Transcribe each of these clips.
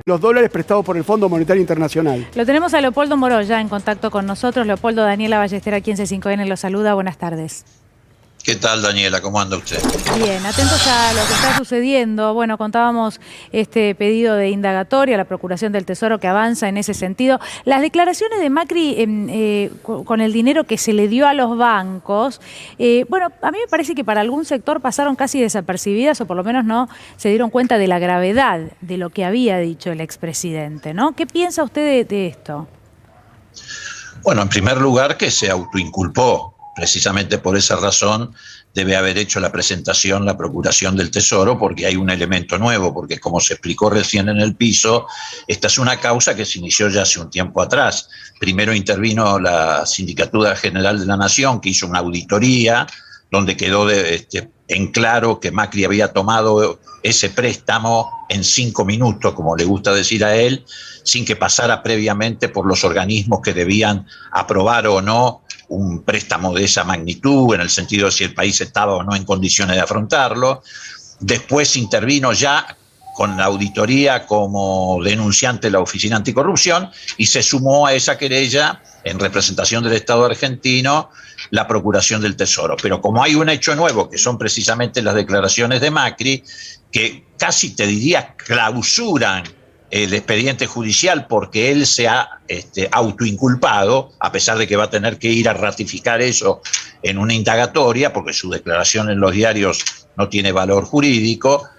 los dólares prestados por el Fondo Monetario Internacional. Lo tenemos a Leopoldo Moroya en contacto con nosotros. Leopoldo, Daniela Ballester aquí en C5N lo saluda. Buenas tardes. ¿Qué tal, Daniela? ¿Cómo anda usted? Bien, atentos a lo que está sucediendo. Bueno, contábamos este pedido de indagatoria a la Procuración del Tesoro que avanza en ese sentido. Las declaraciones de Macri con el dinero que se le dio a los bancos, bueno, a mí me parece que para algún sector pasaron casi desapercibidas o por lo menos no se dieron cuenta de la gravedad de lo que había dicho el expresidente, ¿no? ¿Qué piensa usted de esto? Bueno, en primer lugar que se autoinculpó. Precisamente por esa razón debe haber hecho la presentación la Procuración del Tesoro, porque hay un elemento nuevo, porque como se explicó recién en el piso, esta es una causa que se inició ya hace un tiempo atrás. Primero intervino la Sindicatura General de la Nación, que hizo una auditoría, donde quedó en claro que Macri había tomado ese préstamo en 5 minutos, como le gusta decir a él, sin que pasara previamente por los organismos que debían aprobar o no un préstamo de esa magnitud, en el sentido de si el país estaba o no en condiciones de afrontarlo. Después intervino ya con la auditoría como denunciante de la Oficina Anticorrupción y se sumó a esa querella en representación del Estado argentino la Procuración del Tesoro. Pero como hay un hecho nuevo, que son precisamente las declaraciones de Macri, que casi te diría clausuran el expediente judicial porque él se ha autoinculpado, a pesar de que va a tener que ir a ratificar eso en una indagatoria, porque su declaración en los diarios no tiene valor jurídico.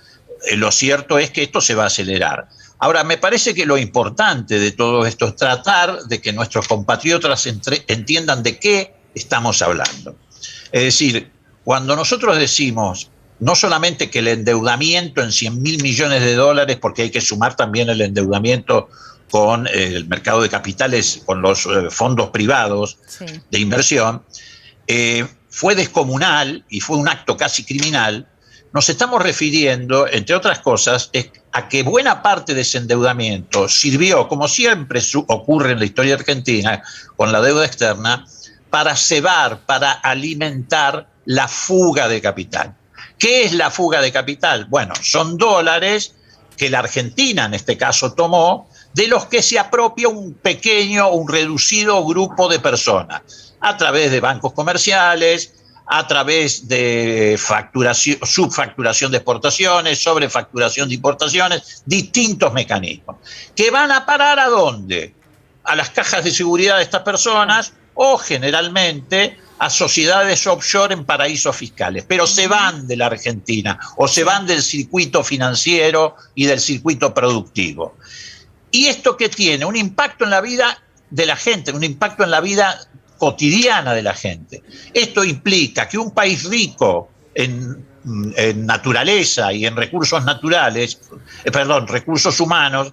Lo cierto es que esto se va a acelerar. Ahora, me parece que lo importante de todo esto es tratar de que nuestros compatriotas entiendan de qué estamos hablando. Es decir, cuando nosotros decimos no solamente que el endeudamiento en 100.000 millones de dólares, porque hay que sumar también el endeudamiento con el mercado de capitales, con los fondos privados de inversión, fue descomunal y fue un acto casi criminal. Nos estamos refiriendo, entre otras cosas, a que buena parte de ese endeudamiento sirvió, como siempre ocurre en la historia argentina, con la deuda externa, para cebar, para alimentar la fuga de capital. ¿Qué es la fuga de capital? Bueno, son dólares que la Argentina en este caso tomó, de los que se apropia un pequeño, un reducido grupo de personas, a través de bancos comerciales, a través de subfacturación de exportaciones, sobrefacturación de importaciones, distintos mecanismos. ¿Que van a parar a dónde? A las cajas de seguridad de estas personas o generalmente a sociedades offshore en paraísos fiscales, pero se van de la Argentina o se van del circuito financiero y del circuito productivo. ¿Y esto qué tiene? Un impacto en la vida de la gente, un impacto en la vida cotidiana de la gente. Esto implica que un país rico en naturaleza y en recursos naturales, recursos humanos,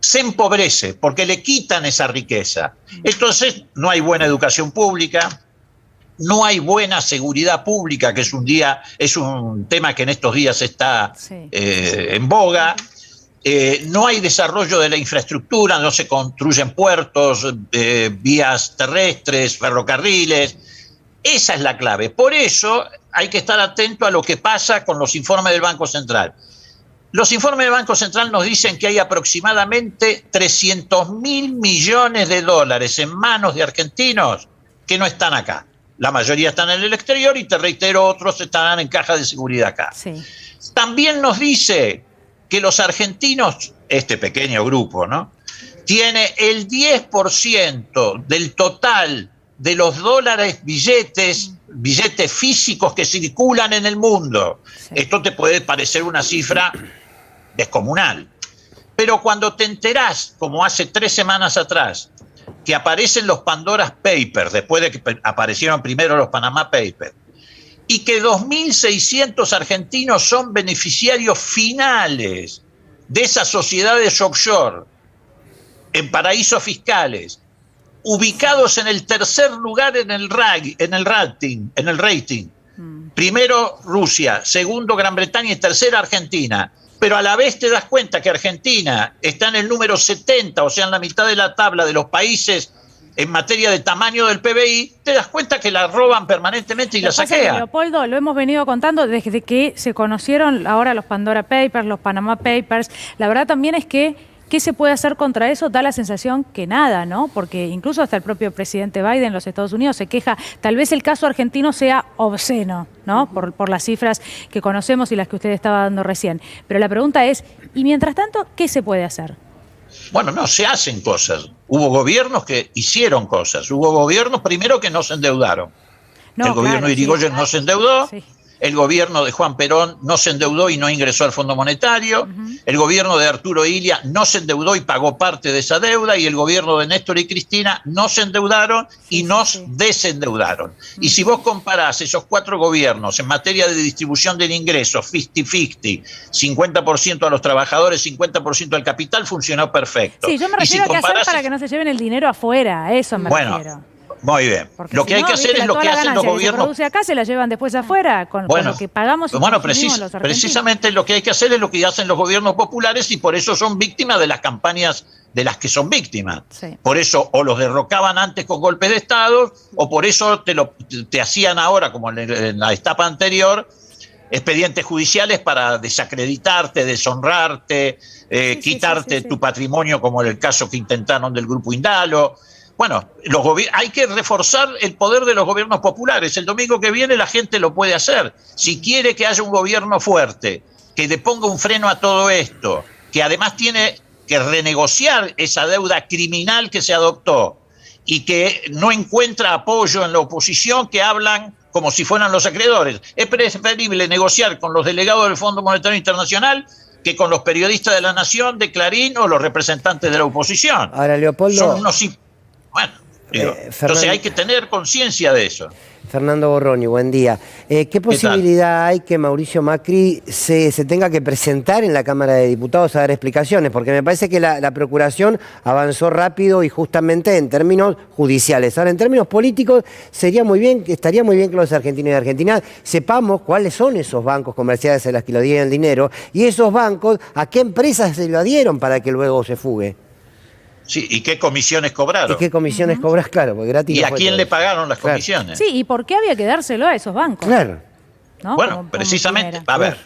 se empobrece porque le quitan esa riqueza. Entonces no hay buena educación pública, no hay buena seguridad pública, que es un tema que en estos días está en boga. No hay desarrollo de la infraestructura, no se construyen puertos, vías terrestres, ferrocarriles. Esa es la clave. Por eso hay que estar atento a lo que pasa con los informes del Banco Central. Los informes del Banco Central nos dicen que hay aproximadamente 300.000 millones de dólares en manos de argentinos que no están acá. La mayoría están en el exterior y, te reitero, otros estarán en caja de seguridad acá. También nos dice que los argentinos, este pequeño grupo, ¿no?, tiene el 10% del total de los dólares, billetes físicos que circulan en el mundo. Esto te puede parecer una cifra descomunal. Pero cuando te enterás, como hace 3 semanas atrás, que aparecen los Pandora Papers, después de que aparecieron primero los Panama Papers, y que 2.600 argentinos son beneficiarios finales de esas sociedades offshore, en paraísos fiscales, ubicados en el tercer lugar en el rating. Primero Rusia, segundo Gran Bretaña y tercera Argentina. Pero a la vez te das cuenta que Argentina está en el número 70, o sea, en la mitad de la tabla de los países en materia de tamaño del PBI, te das cuenta que la roban permanentemente y la saquean. Leopoldo, lo hemos venido contando desde que se conocieron ahora los Pandora Papers, los Panama Papers. La verdad también es que ¿Qué se puede hacer contra eso? Da la sensación que nada, ¿no? Porque incluso hasta el propio presidente Biden en los Estados Unidos se queja. Tal vez el caso argentino sea obsceno, ¿no? Por las cifras que conocemos y las que usted estaba dando recién. Pero la pregunta es, ¿y mientras tanto qué se puede hacer? Bueno, no se hacen cosas. Hubo gobiernos que hicieron cosas. Hubo gobiernos primero que no se endeudaron. El gobierno de Irigoyen no se endeudó. Sí. El gobierno de Juan Perón no se endeudó y no ingresó al Fondo Monetario. El gobierno de Arturo Illia no se endeudó y pagó parte de esa deuda. Y el gobierno de Néstor y Cristina no se endeudaron y nos desendeudaron. Y si vos comparás esos 4 gobiernos en materia de distribución del ingreso, 50-50, 50% a los trabajadores, 50% al capital, funcionó perfecto. Sí, yo me refiero a qué hacer para que no se lleven el dinero afuera. A eso me refiero. Muy bien. Porque lo que hay que hacer es lo que hacen los gobiernos. Se produce acá, se la llevan después afuera con lo que pagamos. Precisamente lo que hay que hacer es lo que hacen los gobiernos populares y por eso son víctimas de las campañas de las que son víctimas. Sí. Por eso o los derrocaban antes con golpes de Estado o por eso te hacían ahora, como en la etapa anterior, expedientes judiciales para desacreditarte, deshonrarte, quitarte tu patrimonio, como en el caso que intentaron del Grupo Indalo. Bueno, hay que reforzar el poder de los gobiernos populares. El domingo que viene la gente lo puede hacer. Si quiere que haya un gobierno fuerte, que le ponga un freno a todo esto, que además tiene que renegociar esa deuda criminal que se adoptó y que no encuentra apoyo en la oposición, que hablan como si fueran los acreedores. Es preferible negociar con los delegados del Fondo Monetario Internacional que con los periodistas de La Nación, de Clarín o los representantes de la oposición. Ahora, Leopoldo... Son unos... Bueno, entonces hay que tener conciencia de eso. Fernando Borroni, buen día. ¿Qué posibilidad hay que Mauricio Macri se tenga que presentar en la Cámara de Diputados a dar explicaciones? Porque me parece que la Procuración avanzó rápido y justamente en términos judiciales. Ahora, en términos políticos, estaría muy bien que los argentinos y argentinas sepamos cuáles son esos bancos comerciales a los que le dieron el dinero y esos bancos a qué empresas se lo dieron para que luego se fugue. Sí, ¿y qué comisiones cobraron? ¿Y qué comisiones cobras? Claro, porque gratis. ¿Y a quién le pagaron las comisiones? Sí, ¿y por qué había que dárselo a esos bancos? Claro. ¿No? Bueno, precisamente, a ver,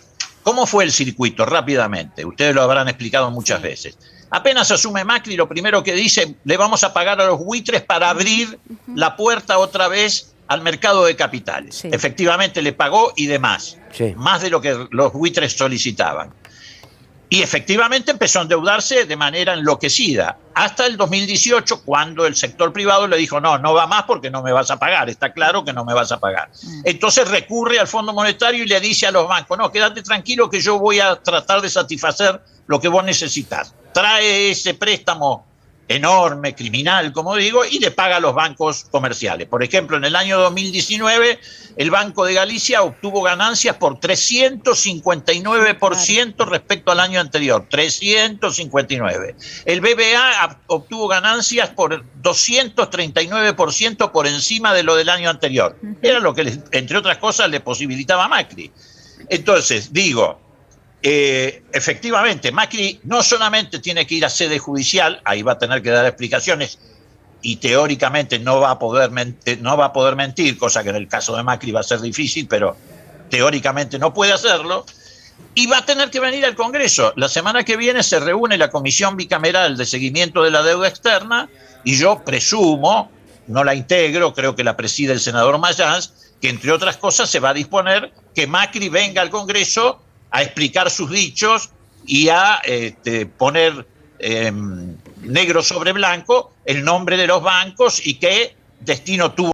¿cómo fue el circuito? Rápidamente, ustedes lo habrán explicado muchas veces. Apenas asume Macri, lo primero que dice, le vamos a pagar a los buitres para abrir la puerta otra vez al mercado de capitales. Sí. Efectivamente le pagó y demás, más de lo que los buitres solicitaban. Y efectivamente empezó a endeudarse de manera enloquecida, hasta el 2018, cuando el sector privado le dijo, no va más porque no me vas a pagar, está claro que no me vas a pagar. Entonces recurre al Fondo Monetario y le dice a los bancos, no, quédate tranquilo que yo voy a tratar de satisfacer lo que vos necesitas. Trae ese préstamo enorme, criminal, como digo, y le paga a los bancos comerciales. Por ejemplo, en el año 2019, el Banco de Galicia obtuvo ganancias por 359% respecto al año anterior, 359. El BBVA obtuvo ganancias por 239% por encima de lo del año anterior. Era lo que, entre otras cosas, le posibilitaba a Macri. Entonces, digo, efectivamente, Macri no solamente tiene que ir a sede judicial, ahí va a tener que dar explicaciones y teóricamente no va a poder mentir, cosa que en el caso de Macri va a ser difícil, pero teóricamente no puede hacerlo, y va a tener que venir al Congreso. La semana que viene se reúne la Comisión Bicameral de Seguimiento de la Deuda Externa y yo presumo, no la integro, creo que la preside el senador Mayans, que entre otras cosas se va a disponer que Macri venga al Congreso a explicar sus dichos y a poner negro sobre blanco el nombre de los bancos y qué destino tuvo.